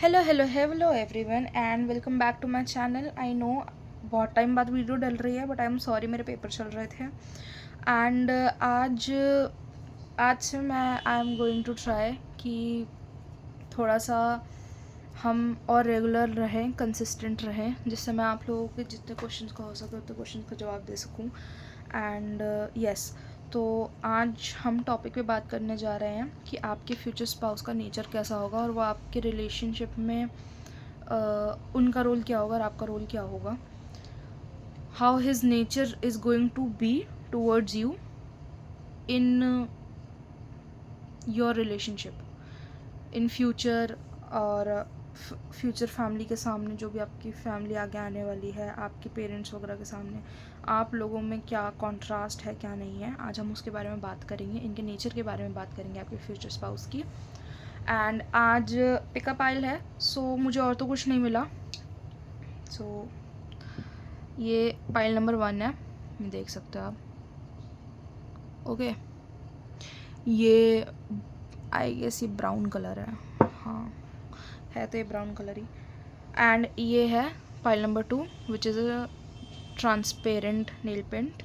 Hello everyone and welcome back to my channel. I know बहुत time बाद video डल रही है, बट आई एम सॉरी, मेरे पेपर चल रहे थे। एंड आज से मैं I am going to try कि थोड़ा सा हम और रेगुलर रहें, कंसिस्टेंट रहें, जिससे मैं आप लोगों के जितने क्वेश्चंस का हो सके उतने क्वेश्चंस का जवाब दे सकूं। एंड यस, तो आज हम टॉपिक पे बात करने जा रहे हैं कि आपके फ्यूचर स्पाउस का नेचर कैसा होगा और वो आपके रिलेशनशिप में उनका रोल क्या होगा और आपका रोल क्या होगा। How his nature is going to be towards you in your relationship in future, और फ्यूचर फैमिली के सामने, जो भी आपकी फैमिली आगे आने वाली है, आपके पेरेंट्स वगैरह के सामने आप लोगों में क्या कॉन्ट्रास्ट है, क्या नहीं है। आज हम उसके बारे में बात करेंगे, इनके नेचर के बारे में बात करेंगे, आपके फ्यूचर स्पाउस की। एंड आज पिकअप आइल है, सो मुझे और तो कुछ नहीं मिला। सो ये पाइल नंबर 1 है, देख सकते हो आप। ओके, ये आई गेस ये ब्राउन कलर है, हाँ है तो ये ब्राउन कलर ही। एंड ये है pile number 2 which is a transparent nail paint.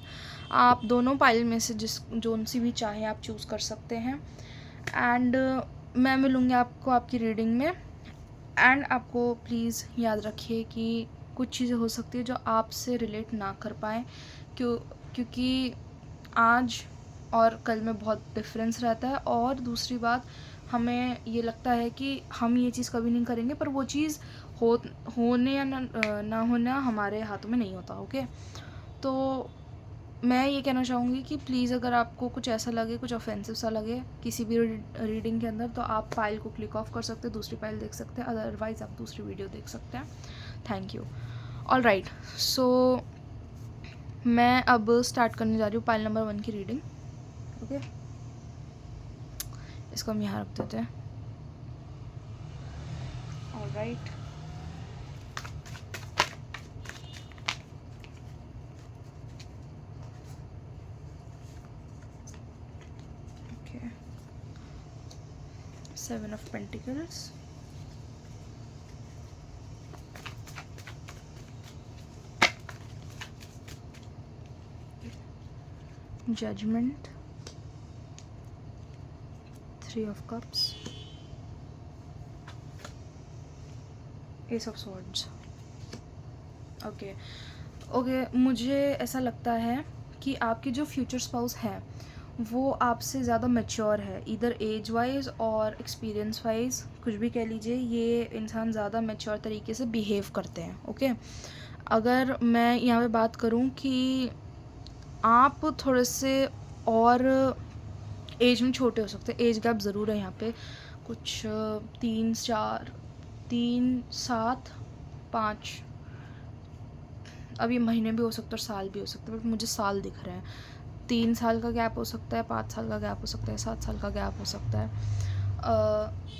आप दोनों पाइल में से जोन सी भी चाहे आप चूज़ कर सकते हैं। एंड मैं मिलूँगी आपको आपकी रीडिंग में। एंड आपको प्लीज़ याद रखिए कि कुछ चीज़ें हो सकती है जो आपसे रिलेट ना कर पाएँ, क्योंकि आज और कल में बहुत डिफरेंस रहता है। और दूसरी बात, हमें ये लगता है कि हम ये चीज़ कभी नहीं करेंगे, पर वो चीज़ होने या ना होना हमारे हाथों में नहीं होता। ओके, तो मैं ये कहना चाहूँगी कि प्लीज़ अगर आपको कुछ ऐसा लगे, कुछ ऑफेंसिव सा लगे किसी भी रीडिंग के अंदर, तो आप फाइल को क्लिक ऑफ कर सकते हैं, दूसरी फाइल देख सकते हैं, अदरवाइज़ आप दूसरी वीडियो देख सकते हैं। Thank you. ऑल राइट, सो मैं अब स्टार्ट करने जा रही हूँ पाइल नंबर 1 की रीडिंग। ओके, इसको हम यहाँ रख देते हैं। All right, okay, 7 of Pentacles, Judgment, 3 of Cups, Ace of Swords। Okay okay, मुझे ऐसा लगता है कि आपके जो फ्यूचर स्पाउस है वो आपसे ज़्यादा मैच्योर है, इधर एज वाइज और एक्सपीरियंस वाइज, कुछ भी कह लीजिए। ये इंसान ज़्यादा मैच्योर तरीके से बिहेव करते हैं। ओके, अगर मैं यहाँ पे बात करूँ कि आप थोड़े से और एज में छोटे हो सकते हैं, एज गैप ज़रूर है यहाँ पे, कुछ 3-4-3-7-5, अब ये महीने भी हो सकता है और साल भी हो सकता है, बट मुझे साल दिख रहे हैं। 3 साल का गैप हो सकता है, 5 साल का गैप हो सकता है, 7 साल का गैप हो सकता है।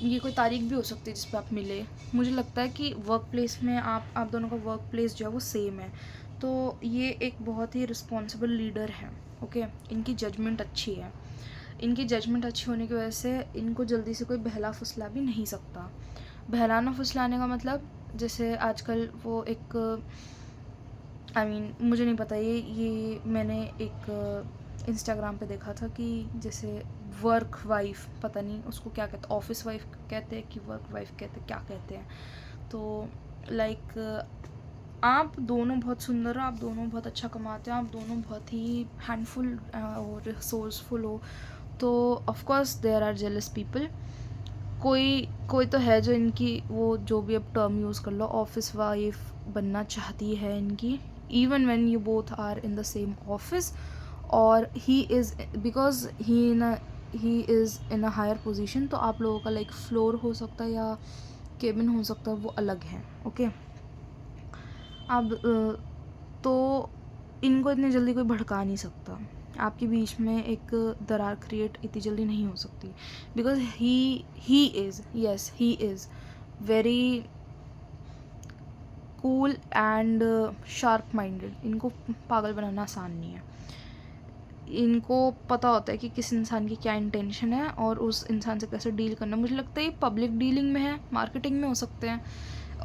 ये कोई तारीख भी हो सकती है जिस पे आप मिले। मुझे लगता है कि वर्क प्लेस में आप दोनों का वर्क प्लेस जो है वो सेम है, तो ये एक बहुत ही रिस्पॉन्सिबल लीडर है। ओके, इनकी जजमेंट अच्छी है। इनकी जजमेंट अच्छी होने की वजह से इनको जल्दी से कोई बहला फुसला भी नहीं सकता। बहलाना फुसलाने का मतलब, जैसे आजकल वो एक मुझे नहीं पता, ये मैंने एक इंस्टाग्राम पे देखा था कि जैसे वर्क वाइफ, पता नहीं उसको क्या कहते हैं, ऑफिस वाइफ कहते हैं कि वर्क वाइफ कहते हैं, क्या कहते हैं। तो लाइक आप दोनों बहुत सुंदर हो, आप दोनों बहुत अच्छा कमाते हो, आप दोनों बहुत ही हैंडफुल और रिसोर्सफुल हो, तो of course there are jealous people. कोई कोई तो है जो इनकी, वो जो भी अब टर्म यूज़ कर लो, ऑफिस वाइफ बनना चाहती है इनकी, even when you both are in the same office, और he is because he is in a higher position, तो आप लोगों का लाइक फ्लोर हो सकता है या केबिन हो सकता है, वो अलग है। ओके, अब तो इनको इतनी जल्दी कोई भड़का नहीं सकता, आपके बीच में एक दरार क्रिएट इतनी जल्दी नहीं हो सकती, because he is very cool and sharp minded. इनको पागल बनाना आसान नहीं है। इनको पता होता है कि किस इंसान की क्या इंटेंशन है और उस इंसान से कैसे डील करना है। मुझे लगता है ये पब्लिक डीलिंग में है, मार्केटिंग में हो सकते हैं,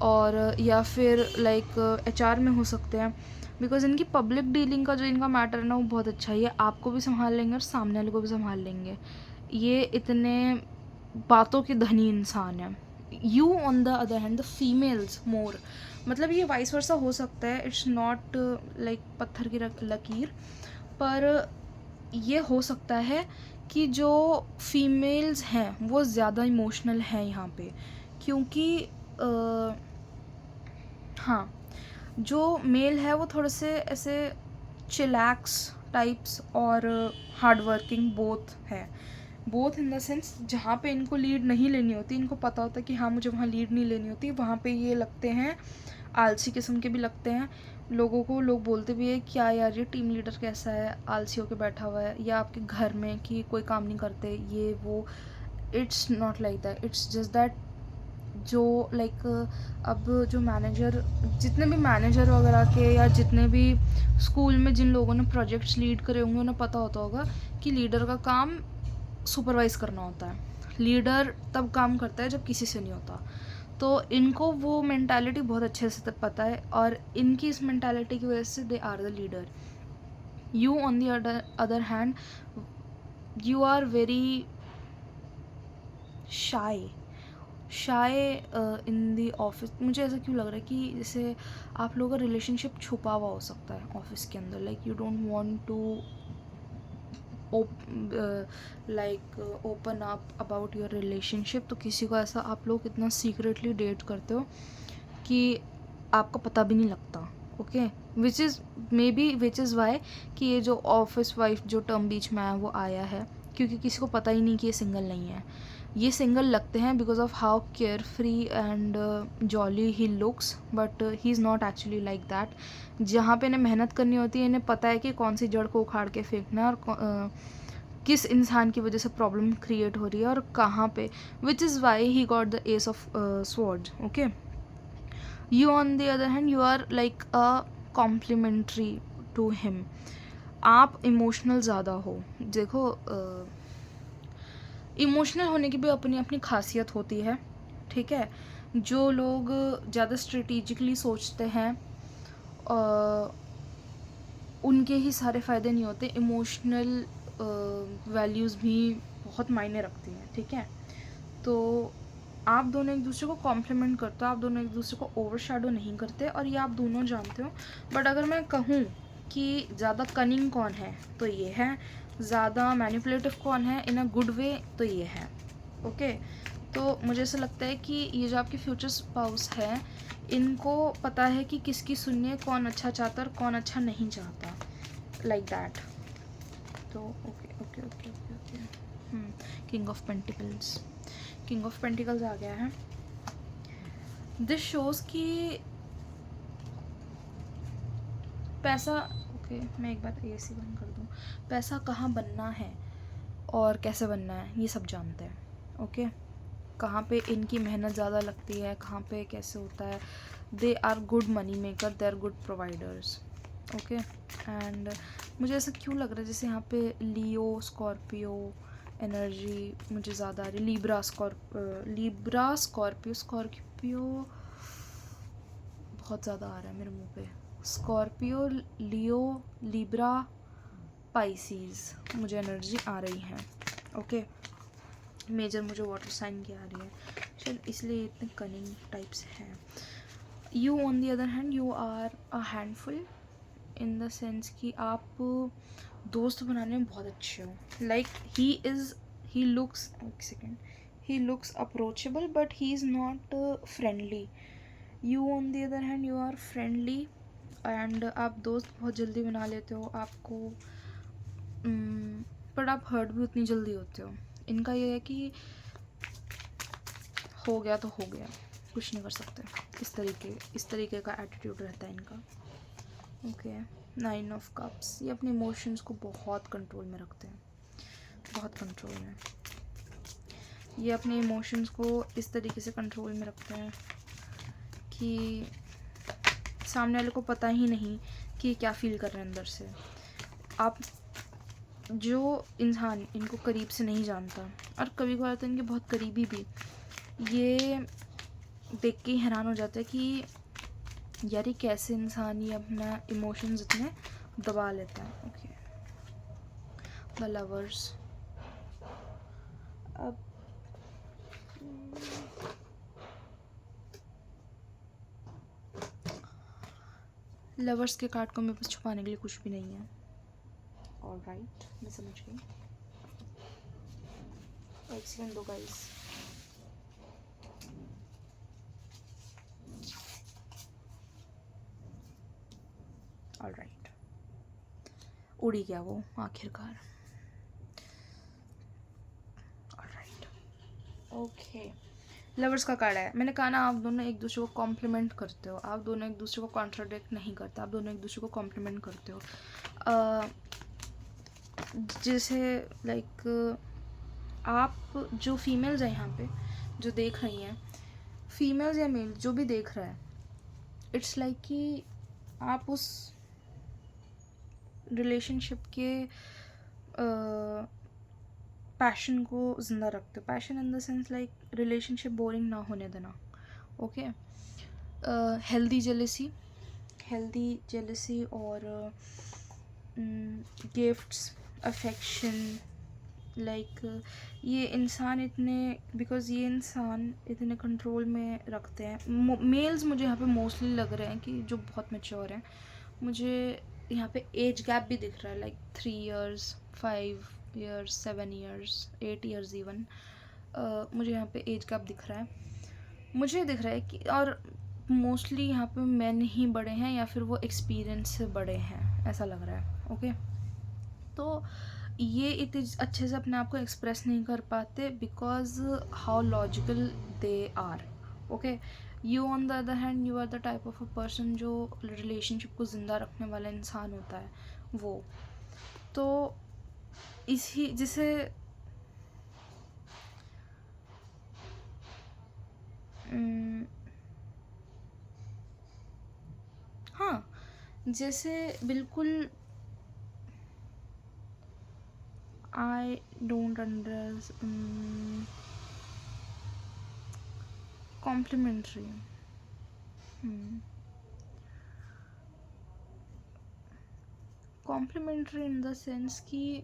और या फिर लाइक एचआर में हो सकते हैं, बिकॉज इनकी पब्लिक डीलिंग का जो इनका मैटर है ना वो बहुत अच्छा है। ये आपको भी संभाल लेंगे और सामने वाले को भी संभाल लेंगे। ये इतने बातों के धनी इंसान है। You on the other hand, the females more, मतलब ये वाइस वर्सा हो सकता है, इट्स नॉट लाइक पत्थर की लकीर, पर ये हो सकता है कि जो फीमेल्स हैं वो ज़्यादा इमोशनल हैं यहाँ पे, क्योंकि हाँ, जो मेल है वो थोड़े से ऐसे चिलैक्स टाइप्स और हार्ड वर्किंग बोथ है। बोथ इन द सेंस, जहाँ पे इनको लीड नहीं लेनी होती, इनको पता होता है कि हाँ मुझे वहाँ लीड नहीं लेनी होती, वहाँ पे ये लगते हैं आलसी किस्म के भी लगते हैं। लोगों को लोग बोलते भी है क्या यार ये टीम लीडर कैसा है, आलसी होकर बैठा हुआ है, या आपके घर में कि कोई काम नहीं करते ये वो। It's not like that, it's just that जो लाइक अब जो मैनेजर, जितने भी मैनेजर वगैरह के या जितने भी स्कूल में जिन लोगों ने प्रोजेक्ट्स लीड करे होंगे उन्हें पता होता होगा कि लीडर का काम सुपरवाइज़ करना होता है। लीडर तब काम करता है जब किसी से नहीं होता। तो इनको वो मेंटालिटी बहुत अच्छे से तब पता है, और इनकी इस मेंटालिटी की वजह से they are the leader. You on the other hand, you are very shy in the office. मुझे ऐसा क्यों लग रहा है कि जैसे आप लोगों का रिलेशनशिप छुपा हुआ हो सकता है ऑफिस के अंदर, like you don't want to open up about your relationship. तो किसी को ऐसा आप लोग इतना सीक्रेटली डेट करते हो कि आपका पता भी नहीं लगता। ओके, विच इज़ वाई कि ये जो ऑफिस वाइफ जो टर्म बीच में आया वो आया है, क्योंकि किसी को पता ही नहीं कि ये सिंगल नहीं है। ये सिंगल लगते हैं because of how care free and jolly he looks, but he is not actually like that. जहाँ पे इन्हें मेहनत करनी होती है, इन्हें पता है कि कौन सी जड़ को उखाड़ के फेंकना है और किस इंसान की वजह से प्रॉब्लम क्रिएट हो रही है और कहाँ पे, which is why he got the S of sword. Okay, you on the other hand, you are like a complimentary to him। आप इमोशनल ज़्यादा हो। देखो, इमोशनल होने की भी अपनी अपनी खासियत होती है, ठीक है। जो लोग ज़्यादा स्ट्रेटिजिकली सोचते हैं उनके ही सारे फ़ायदे नहीं होते। इमोशनल वैल्यूज़ भी बहुत मायने रखती हैं, ठीक है। तो आप दोनों एक दूसरे को कॉम्प्लीमेंट करते हो, आप दोनों एक दूसरे को ओवरशैडो नहीं करते, और ये आप दोनों जानते हो। बट अगर मैं कहूँ कि ज़्यादा कनिंग कौन है तो ये है, ज़्यादा मैनिपुलेटिव कौन है इन अ गुड वे तो ये है। ओके, तो मुझे ऐसा लगता है कि ये जो आपके फ्यूचर स्पाउस है, इनको पता है कि किसकी सुनिए, कौन अच्छा चाहता है और कौन अच्छा नहीं चाहता, लाइक दैट। तो okay okay okay okay okay king of pentacles आ गया है। दिस शोज कि पैसा, ओके मैं एक बार एसी बंद कर दूँ, पैसा कहाँ बनना है और कैसे बनना है ये सब जानते हैं। ओके, कहाँ पे इनकी मेहनत ज़्यादा लगती है, कहाँ पे कैसे होता है। They are good money maker, they are good providers. Okay, and मुझे ऐसा क्यों लग रहा है जैसे यहाँ पे लियो स्कॉर्पियो एनर्जी मुझे ज़्यादा आ रही। लिब्रा स्कॉर्पियो बहुत ज़्यादा आ रहा है मेरे मुंह पे। स्कॉर्पियो, लियो, लिब्रा, पाइसीज मुझे एनर्जी आ रही है। ओके, मेजर मुझे वाटर साइन की आ रही है, शायद इसलिए इतने कनिंग टाइप्स हैं। You on the other hand, you are a handful in the sense कि आप दोस्त बनाने में बहुत अच्छे हो। Like he looks approachable but he is not friendly. You on the other hand, you are friendly and आप दोस्त बहुत जल्दी बना लेते हो आपको, बट आप हर्ट भी उतनी जल्दी होते हो। इनका ये है कि हो गया तो हो गया, कुछ नहीं कर सकते, इस तरीके का एटीट्यूड रहता है इनका। ओके, 9 ऑफ कप्स, ये अपने इमोशंस को बहुत कंट्रोल में रखते हैं, बहुत कंट्रोल में। ये अपने इमोशंस को इस तरीके से कंट्रोल में रखते हैं कि सामने वाले को पता ही नहीं कि क्या फील कर रहे हैं अंदर से। आप जो इंसान इनको करीब से नहीं जानता और कभी कभार तो इनके बहुत करीबी भी, ये देख के हैरान हो जाता है कि यार ये कैसे इंसान ये अपना इमोशंस इतने दबा लेता है। Okay, the lovers. अब लवर्स के कार्ड को मेरे पास छुपाने के लिए कुछ भी नहीं है। ऑलराइट, मैं समझ गई। एक सेकंड दो गाइस। ऑलराइट, उड़ ही गया वो आखिरकार। Alright, okay. लवर्स का कार्ड है। मैंने कहा ना, आप दोनों एक दूसरे को कॉम्प्लीमेंट करते हो, आप दोनों एक दूसरे को कॉन्ट्राडिक्ट नहीं करते, आप दोनों एक दूसरे को कॉम्प्लीमेंट करते हो। जैसे लाइक आप जो फीमेल्स हैं यहाँ पे जो देख रही हैं, फीमेल्स या मेल जो भी देख रहा है, इट्स लाइक कि आप उस रिलेशनशिप के पैशन को ज़िंदा रखते हो। Passion in the sense like relationship boring ना होने देना। ओके, हेल्दी जेलसी और गिफ्ट्स, अफेक्शन, लाइक ये इंसान इतने, बिकॉज ये इंसान इतने कंट्रोल में रखते हैं। मेल्स मुझे यहाँ पे मोस्टली लग रहे हैं कि जो बहुत मैच्योर हैं। मुझे यहाँ पे एज गैप भी दिख रहा है, like 3 years, 5 years, 7 years, 8 years even. मुझे यहाँ पे एज गैप दिख रहा है। मुझे दिख रहा है कि और मोस्टली यहाँ पे मेन ही बड़े हैं या फिर वो एक्सपीरियंस से बड़े हैं, ऐसा लग रहा है। ओके, तो ये इतने अच्छे से अपने आप को एक्सप्रेस नहीं कर पाते because how logical they are. Okay, you on the other hand, you are the type of a person जो रिलेशनशिप को ज़िंदा रखने वाला इंसान होता है वो। तो इसी जिसे हाँ, जैसे बिल्कुल I don't understand complimentary. Complimentary in the sense कि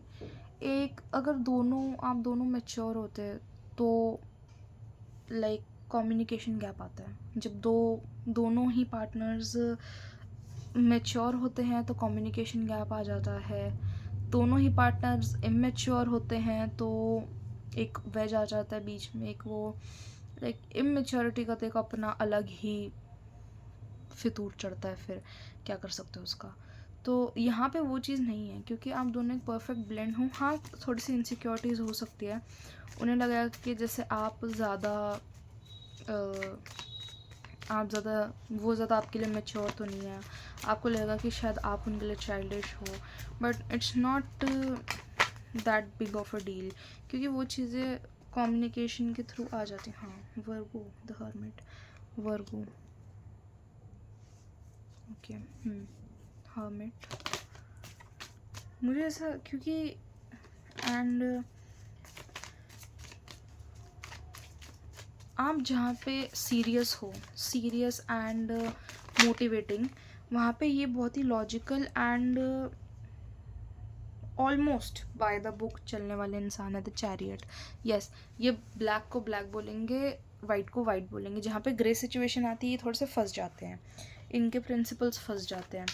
एक अगर आप दोनों मैच्योर होते हैं तो लाइक कम्युनिकेशन गैप आता है। जब दोनों ही पार्टनर्स मैच्योर होते हैं तो कम्युनिकेशन गैप आ जाता है। दोनों ही पार्टनर्स इमेच्योर होते हैं तो एक वेज आ जाता है बीच में, एक वो लाइक इमेच्योरिटी का तो एक अपना अलग ही फितूर चढ़ता है, फिर क्या कर सकते हो उसका। तो यहाँ पे वो चीज़ नहीं है क्योंकि आप दोनों एक परफेक्ट ब्लेंड हो। हाँ, थोड़ी सी इनसिक्योरिटीज़ हो सकती है। उन्हें लगा कि जैसे आप ज़्यादा वो ज़्यादा आपके लिए मैच्योर तो नहीं है, आपको लगेगा कि शायद आप उनके लिए चाइल्डिश हो, but it's not that big of a deal क्योंकि वो चीज़ें कम्युनिकेशन के थ्रू आ जाती हैं। हाँ, Virgo the hermit, Virgo. Okay, hermit. मुझे ऐसा क्योंकि एंड आप जहाँ पे सीरियस एंड मोटिवेटिंग, वहाँ पे ये बहुत ही logical and almost by the book चलने वाले इंसान है, द चैरियट। यस, ये ब्लैक को ब्लैक बोलेंगे, वाइट को वाइट बोलेंगे। जहाँ पे ग्रे सिचुएशन आती है ये थोड़े से फंस जाते हैं, इनके प्रिंसिपल्स फंस जाते हैं।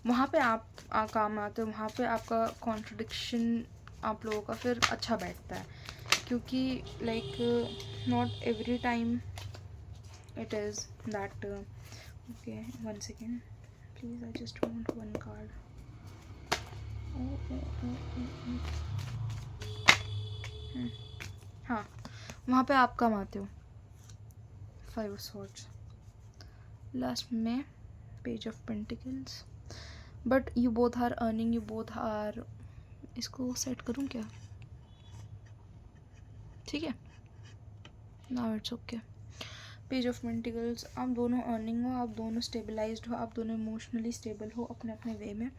वहाँ पे आप काम आते हो, वहाँ पे आपका कॉन्ट्रडिक्शन आप लोगों का फिर अच्छा बैठता है क्योंकि like not every time it is that. Okay, 1 second please, I just want 1 card. हाँ, वहाँ पे आप कम आते हो, 5 swords, लास्ट में page of pentacles. But you both are earning, you both are, इसको सेट करूँ क्या? ठीक है, now it's okay. Page of pentacles, आप दोनों अर्निंग हो, आप दोनों स्टेबलाइज्ड हो, आप दोनों इमोशनली स्टेबल हो अपने अपने वे में।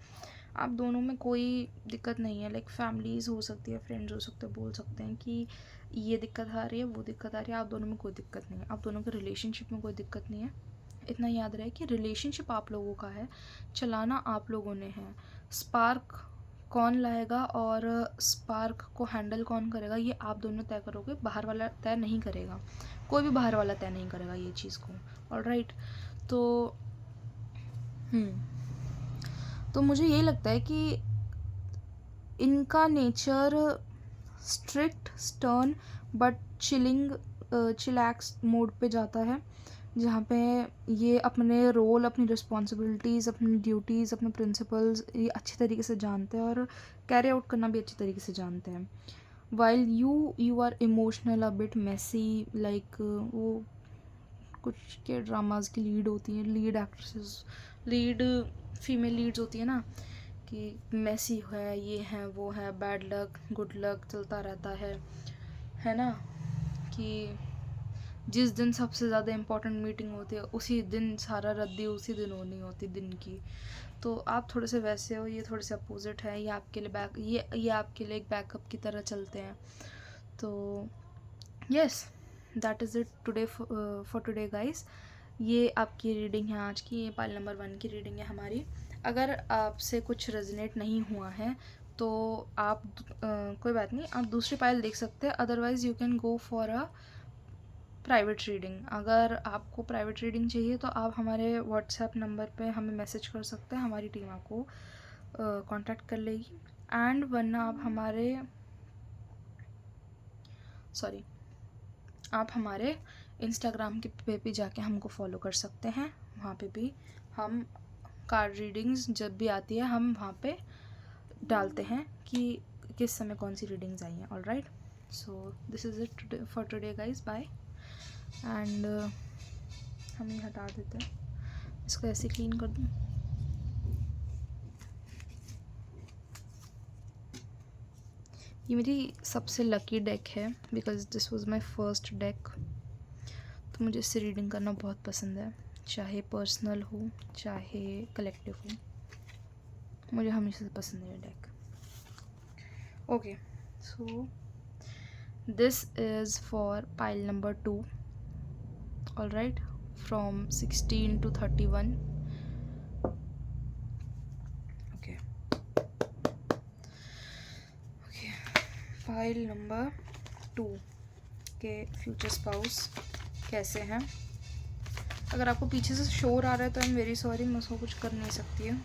आप दोनों में कोई दिक्कत नहीं है, लाइक फैमिलीज़ हो सकती है, फ्रेंड्स हो सकते हैं, बोल सकते हैं कि ये दिक्कत आ रही है, वो दिक्कत आ रही है, आप दोनों में कोई दिक्कत नहीं है, आप दोनों के रिलेशनशिप में कोई दिक्कत नहीं है। इतना याद रहे कि रिलेशनशिप आप लोगों का है, चलाना आप लोगों ने है। स्पार्क कौन लाएगा और स्पार्क को हैंडल कौन करेगा ये आप दोनों तय करोगे, बाहर वाला तय नहीं करेगा, कोई भी बाहर वाला तय नहीं करेगा ये चीज़ को। ऑलराइट, तो तो मुझे यही लगता है कि इनका nature strict, stern but chillax mode पे जाता है, जहाँ पे ये अपने रोल, अपनी रिस्पॉन्सिबिलिटीज़, अपनी ड्यूटीज़, अपने प्रिंसिपल्स ये अच्छी तरीके से जानते हैं और कैरी आउट करना भी अच्छी तरीके से जानते हैं। While you are emotional, a bit messy, like वो कुछ के ड्रामाज की लीड होती हैं, lead actresses, lead female leads होती है ना, कि मेसी है, ये है, वो है, बैड लक, गुड लक चलता रहता है ना, कि जिस दिन सबसे ज़्यादा इम्पोर्टेंट मीटिंग होती है उसी दिन सारा रद्दी उसी दिन होनी होती दिन की। तो आप थोड़े से वैसे हो, ये थोड़े से अपोजिट है, ये आपके लिए ये आपके लिए एक बैकअप की तरह चलते हैं। तो yes, that is it today for today guys. ये आपकी रीडिंग है आज की, ये पाइल नंबर 1 की रीडिंग है हमारी। अगर आपसे कुछ रेजोनेट नहीं हुआ है तो आप कोई बात नहीं, आप दूसरी पाइल देख सकते हैं, otherwise you can go for a private reading. अगर आपको प्राइवेट रीडिंग चाहिए तो आप हमारे व्हाट्सएप नंबर पे हमें मैसेज कर सकते हैं, हमारी टीम आपको कांटेक्ट कर लेगी। एंड वरना आप हमारे इंस्टाग्राम के पे भी जाके हमको फॉलो कर सकते हैं, वहाँ पे भी हम कार्ड रीडिंग्स जब भी आती है हम वहाँ पे डालते हैं कि किस समय कौन सी रीडिंग्स आई हैं। Alright, so this is it for today guys, bye. And हम ये हटा देते हैं, इसको ऐसे क्लीन कर दूँ। ये मेरी सबसे लकी डेक है because this was my first deck. तो मुझे इससे रीडिंग करना बहुत पसंद है, चाहे पर्सनल हो चाहे कलेक्टिव हो, मुझे हमेशा से पसंद है ये deck. Okay, so this is for pile number 2, alright, from 16 to 31. Okay, pile number 2 के फ्यूचर स्पाउस कैसे हैं। अगर आपको पीछे से शोर आ रहा है तो आई एम वेरी सॉरी, मैं उसको कुछ कर नहीं सकती हूँ।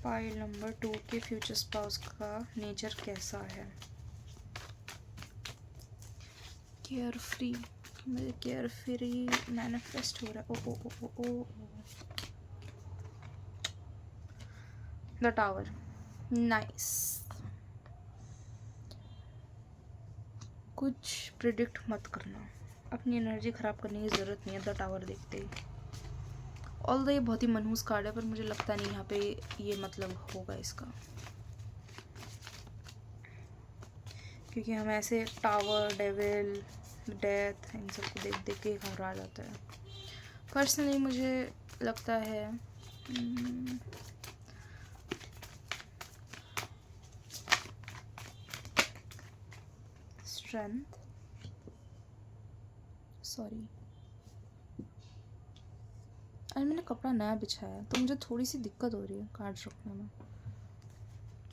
पाइल नंबर 2 के फ्यूचर स्पाउस का नेचर कैसा है। केयर फ्री, मुझे केयर फ्री मैनिफेस्ट हो रहा है। ओ द टावर, नाइस। कुछ प्रिडिक्ट मत करना, अपनी एनर्जी ख़राब करने की ज़रूरत नहीं है द टावर देखते ही। ऑल्दो ये बहुत ही मनहूस कार्ड है, पर मुझे लगता नहीं यहाँ पे ये मतलब होगा इसका, क्योंकि हम ऐसे टावर, डेविल, डेथ इन सबको देख देख के घबरा जाता है। पर्सनली मुझे लगता है स्ट्रेंथ, सॉरी, अरे मैंने कपड़ा नया बिछाया है तो मुझे थोड़ी सी दिक्कत हो रही है कार्ड्स रखने में,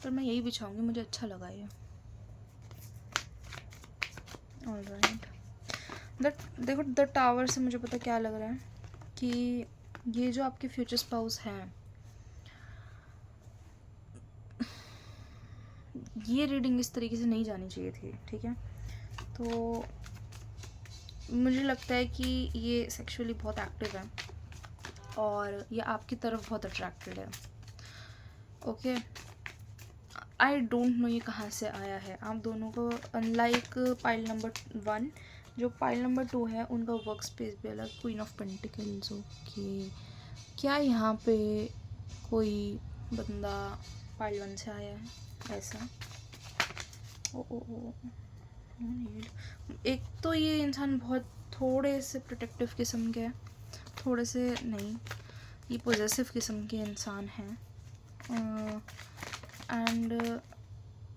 पर मैं यही बिछाऊंगी, मुझे अच्छा लगा ये। ऑलराइट, देखो द टावर से मुझे पता क्या लग रहा है कि ये जो आपके फ्यूचर स्पाउस हैं, ये रीडिंग इस तरीके से नहीं जानी चाहिए थी, ठीक है। तो मुझे लगता है कि ये सेक्सुअली बहुत एक्टिव है और ये आपकी तरफ बहुत अट्रैक्टेड है। ओके, आई डोंट नो ये कहाँ से आया है आप दोनों को। अनलाइक पाइल नंबर 1, जो पाइल नंबर 2 है उनका वर्क स्पेस भी अलग, क्वीन ऑफ पेंटिकल्स। ओके, क्या यहाँ पे कोई बंदा पाइल 1 से आया है ऐसा? ओ एक तो ये इंसान बहुत थोड़े से प्रोटेक्टिव किस्म के है, थोड़े से नहीं, ये पॉजेसिव किस्म के इंसान हैं एंड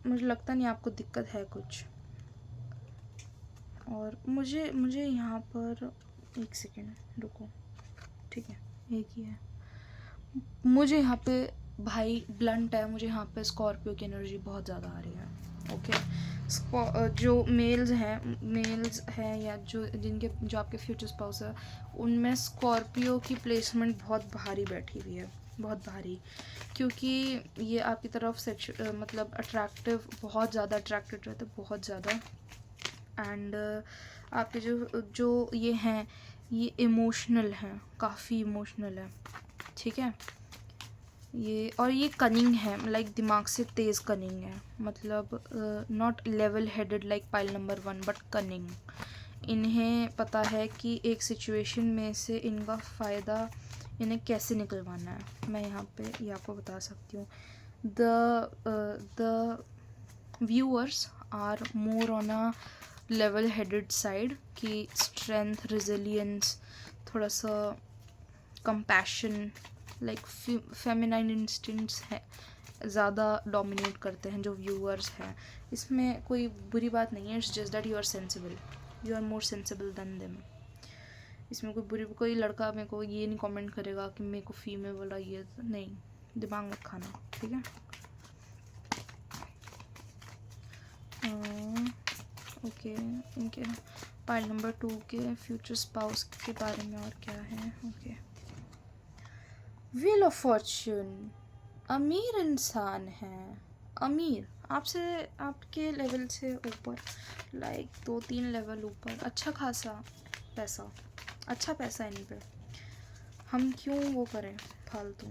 मुझे लगता नहीं आपको दिक्कत है कुछ। और मुझे यहाँ पर एक सेकेंड रुको, ठीक है, एक ही है। मुझे यहाँ पे भाई ब्लंट है, मुझे यहाँ पे स्कॉर्पियो की एनर्जी बहुत ज़्यादा आ रही है। ओके, जो मेल्स हैं या जो आपके फ्यूचर स्पाउस है, उनमें स्कॉर्पियो की प्लेसमेंट बहुत भारी बैठी हुई है, बहुत भारी, क्योंकि ये आपकी तरफ मतलब अट्रैक्टिव, बहुत ज़्यादा अट्रैक्टेड रहते हैं, बहुत ज़्यादा। एंड आपके जो ये हैं, ये इमोशनल हैं, काफ़ी इमोशनल है, ठीक है। ये कनिंग है, लाइक दिमाग से तेज़ कनिंग है, मतलब not level headed like pile number 1 but cunning. इन्हें पता है कि एक सिचुएशन में से इनका फ़ायदा इन्हें कैसे निकलवाना है। मैं यहाँ पे ये आपको बता सकती हूँ। The viewers are more on a level headed side कि स्ट्रेंथ, रिजिलियंस, थोड़ा सा कंपैशन, लाइक फेमिनाइन इंस्टिंक्ट्स है, ज़्यादा डोमिनेट करते हैं जो व्यूअर्स हैं। इसमें कोई बुरी बात नहीं है, it's just that you are sensible, you are more sensible than them. इसमें कोई लड़का मेरे को ये नहीं कमेंट करेगा कि मेरे को फीमेल वाला ये नहीं, दिमाग मत खाना, ठीक है। ओके, इनके पाइल नंबर 2 के फ्यूचर स्पाउस के बारे में और क्या है। ओके, व्हील ऑफ फॉर्च्यून, अमीर इंसान है, अमीर, आपसे, आपके लेवल से ऊपर, लाइक 2-3 लेवल ऊपर, अच्छा खासा पैसा, अच्छा पैसा इन पे, हम क्यों वो करें फालतू।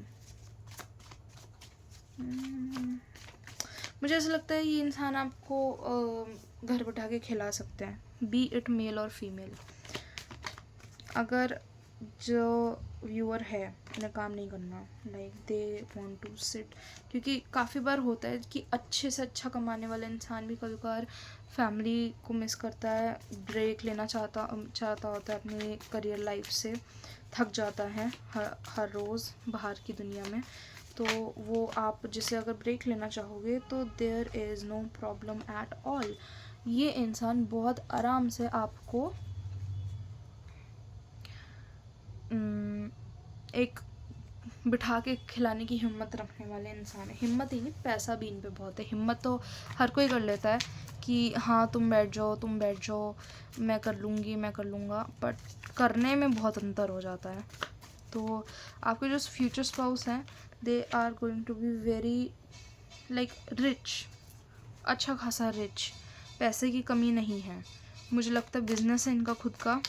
मुझे ऐसा लगता है ये इंसान आपको घर बैठा के खिला सकते हैं, बी इट मेल और फीमेल। अगर जो व्यूअर है उन्हें काम नहीं करना, like they want to sit, क्योंकि काफ़ी बार होता है कि अच्छे से अच्छा कमाने वाला इंसान भी कभी कभार फैमिली को मिस करता है, ब्रेक लेना चाहता होता है अपनी करियर लाइफ से, थक जाता है हर रोज़ बाहर की दुनिया में। तो वो आप जिसे अगर ब्रेक लेना चाहोगे तो there is no problem at all. ये इंसान बहुत आराम से आपको एक बिठा के खिलाने की हिम्मत रखने वाले इंसान है। हिम्मत ही नहीं, पैसा भी इन पे बहुत है। हिम्मत तो हर कोई कर लेता है कि हाँ तुम बैठ जाओ, मैं कर लूँगा, बट करने में बहुत अंतर हो जाता है। तो आपके जो फ्यूचर स्पाउस हैं, they are going to be very like rich, अच्छा खासा रिच, पैसे की कमी नहीं है। मुझे लगता है बिजनेस है इनका खुद का,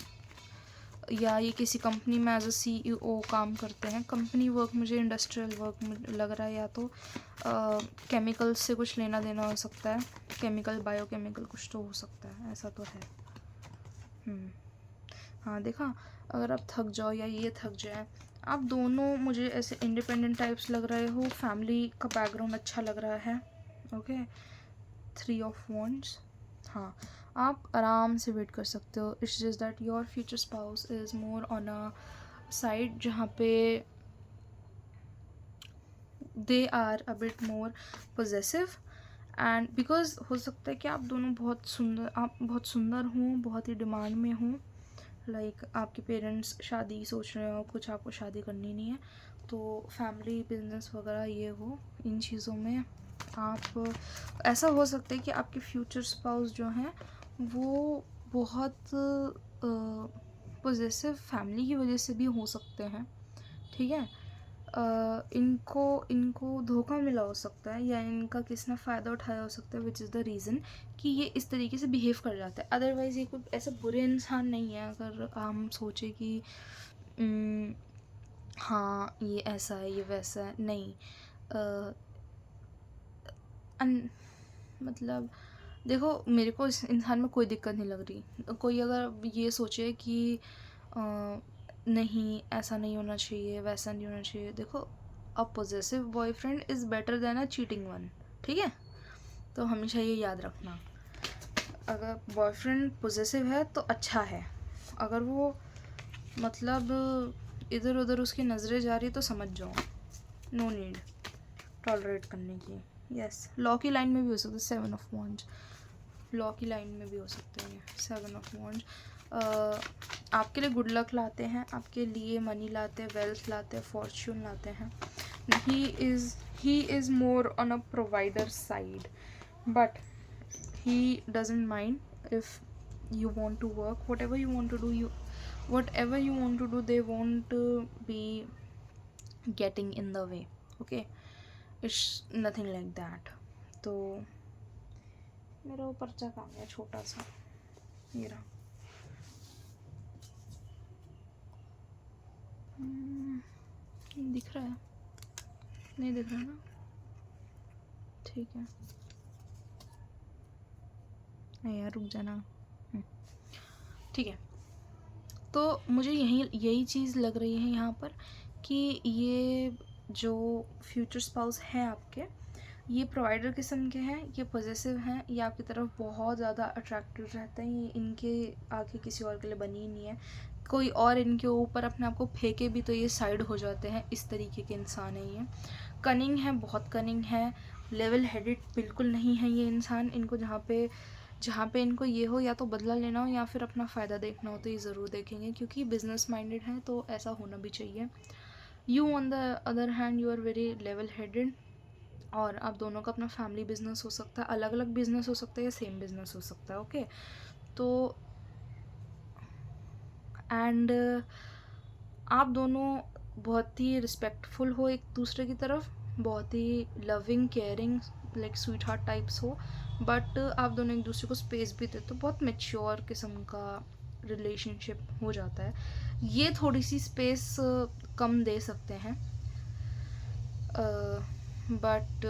या ये किसी कंपनी में एज अ CEO काम करते हैं। कंपनी वर्क मुझे इंडस्ट्रियल वर्क लग रहा है, या तो केमिकल से कुछ लेना देना हो सकता है, केमिकल, बायोकेमिकल कुछ तो हो सकता है, ऐसा तो है। हाँ देखा, अगर आप थक जाओ या ये थक जाए, आप दोनों मुझे ऐसे इंडिपेंडेंट टाइप्स लग रहे हो, फैमिली का बैकग्राउंड अच्छा लग रहा है। ओके, 3 ऑफ वॉन्ड्स, हाँ आप आराम से वेट कर सकते हो। It's just that your future spouse is more on a side जहाँ पे they are a bit more possessive, and because हो सकता है कि आप बहुत सुंदर हों, बहुत ही डिमांड में हों, लाइक आपके पेरेंट्स शादी सोच रहे हो, कुछ आपको शादी करनी नहीं है, तो फैमिली बिजनेस वगैरह ये हो, इन चीज़ों में आप, ऐसा हो सकता है कि आपके फ्यूचर स्पाउस जो हैं वो बहुत पोजेसिव फैमिली की वजह से भी हो सकते हैं, ठीक है। इनको धोखा मिला हो सकता है, या इनका किसी ने फ़ायदा उठाया हो सकता है, विच इज़ द रीज़न कि ये इस तरीके से बिहेव कर जाता है। अदरवाइज़ ये कोई ऐसा बुरे इंसान नहीं है। अगर हम सोचे कि हाँ ये ऐसा है, ये वैसा है, नहीं, मतलब देखो, मेरे को इस इंसान में कोई दिक्कत नहीं लग रही। कोई अगर ये सोचे कि नहीं ऐसा नहीं होना चाहिए, वैसा नहीं होना चाहिए, देखो, a possessive boyfriend is better than a cheating one, ठीक है। तो हमेशा ये याद रखना, अगर बॉयफ्रेंड पॉजेसिव है तो अच्छा है, अगर वो मतलब इधर उधर उसकी नज़रें जा रही है तो समझ जाओ, नो नीड टॉलरेट करने की। यस, लॉ की लाइन में भी हो सकता है 7 ऑफ वॉन्ड्स, लॉ की लाइन में भी हो सकते हैं 7 ऑफ वॉन्ड्स। आपके लिए गुड लक लाते हैं, आपके लिए मनी लाते हैं, वेल्थ लाते हैं, फॉर्च्यून लाते हैं। He is more on a provider side, but he doesn't mind if you want to work, whatever you want to do, they won't be getting in the way, okay? It's nothing like that. तो मेरा वो पर्चा काम है छोटा सा, ये रहा। दिख रहा है? नहीं दिख रहा ना? ठीक है। नहीं यार, रुक जाना। ठीक है, तो मुझे यही चीज़ लग रही है यहाँ पर कि ये जो फ्यूचर स्पाउस हैं आपके, ये प्रोवाइडर किस्म के हैं, ये पॉजिटिव हैं, ये आपकी तरफ बहुत ज़्यादा अट्रैक्टिव रहते हैं, ये इनके आगे किसी और के लिए बनी ही नहीं है। कोई और इनके ऊपर अपने आप को फेंके भी तो ये साइड हो जाते हैं, इस तरीके के इंसान हैं ये। कनिंग है, बहुत कनिंग है, लेवल हेडेड बिल्कुल नहीं है ये इंसान। इनको जहाँ पे इनको ये हो, या तो बदला लेना हो या फिर अपना फ़ायदा देखना हो, तो ये ज़रूर देखेंगे, क्योंकि बिजनेस माइंडेड हैं, तो ऐसा होना भी चाहिए। You on the other hand, you are very level headed, और आप दोनों का अपना फैमिली बिजनेस हो सकता है, अलग अलग बिजनेस हो सकता है या सेम बिजनेस हो सकता है, ओके? तो एंड आप दोनों बहुत ही रिस्पेक्टफुल हो एक दूसरे की तरफ, बहुत ही loving caring like sweetheart types हो, बट आप दोनों एक दूसरे को स्पेस भी देते, तो बहुत मेच्योर किस्म का रिलेशनशिप हो जाता है। ये थोड़ी सी स्पेस कम दे सकते हैं, but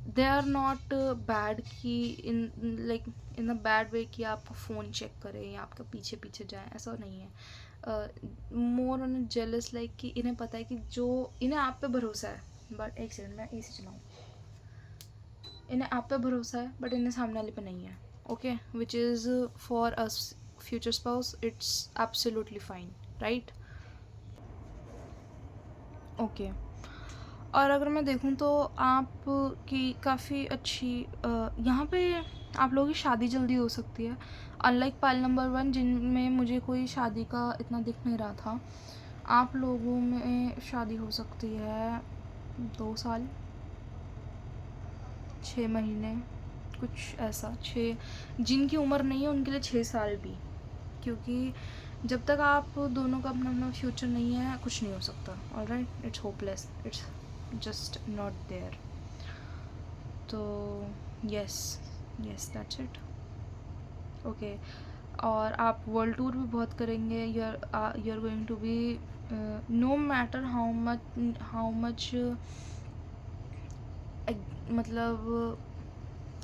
they are not bad कि इन अ बैड वे कि आप फ़ोन चेक करें या आपके पीछे पीछे जाएं, ऐसा नहीं है। मोर ऑन जेलस लाइक कि इन्हें पता है कि जो इन्हें आप पे भरोसा है, बट एक सेकंड मैं एसी चलाऊँ, इन्हें आप पे भरोसा है बट इन्हें सामने वाले पे नहीं है, okay? Which is for us future spouse it's absolutely fine, right? Okay. और अगर मैं देखूँ तो आपकी काफ़ी अच्छी यहाँ पे आप लोगों की शादी जल्दी हो सकती है, अनलाइक पाइल नंबर 1 जिनमें मुझे कोई शादी का इतना दिख नहीं रहा था। आप लोगों में शादी हो सकती है 2 साल 6 महीने, कुछ ऐसा। 6 जिनकी उम्र नहीं है उनके लिए 6 साल भी, क्योंकि जब तक आप दोनों का अपना अपना फ्यूचर नहीं है, कुछ नहीं हो सकता। Alright, it's hopeless, it's just not there. तो यस दैट्स इट, ओके। और आप वर्ल्ड टूर भी बहुत करेंगे, you are going to be no matter how much मतलब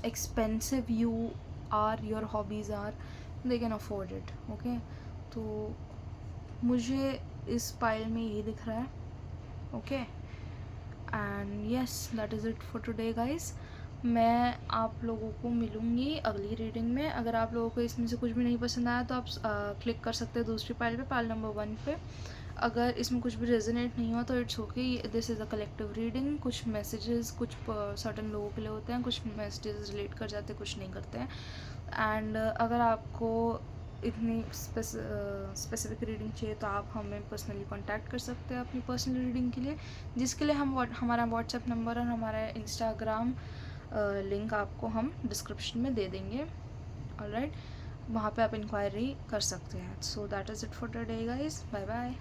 expensive you are, your hobbies are, they can afford it, okay? तो मुझे इस पाइल में यही दिख रहा है, okay? And yes, that is it for today guys. मैं आप लोगों को मिलूँगी अगली रीडिंग में। अगर आप लोगों को इसमें से कुछ भी नहीं पसंद आया तो आप क्लिक कर सकते हैं दूसरी पाइल पे, पाइल नंबर 1 पे। अगर इसमें कुछ भी रेजोनेट नहीं हुआ तो it's okay, this is a collective reading. कुछ मैसेजेस कुछ सर्टन लोगों के लिए होते हैं, कुछ मैसेजेस रिलेट कर जाते हैं, कुछ नहीं करते हैं। एंड अगर आपको इतनी स्पेसिफिक रीडिंग चाहिए तो आप हमें पर्सनली कांटेक्ट कर सकते हैं अपनी पर्सनल रीडिंग के लिए, जिसके लिए हमारा व्हाट्सएप नंबर और हमारा इंस्टाग्राम लिंक आपको हम डिस्क्रिप्शन में दे देंगे, ऑलराइट? वहाँ पे आप इंक्वायरी कर सकते हैं। So that is it for today guys, bye bye.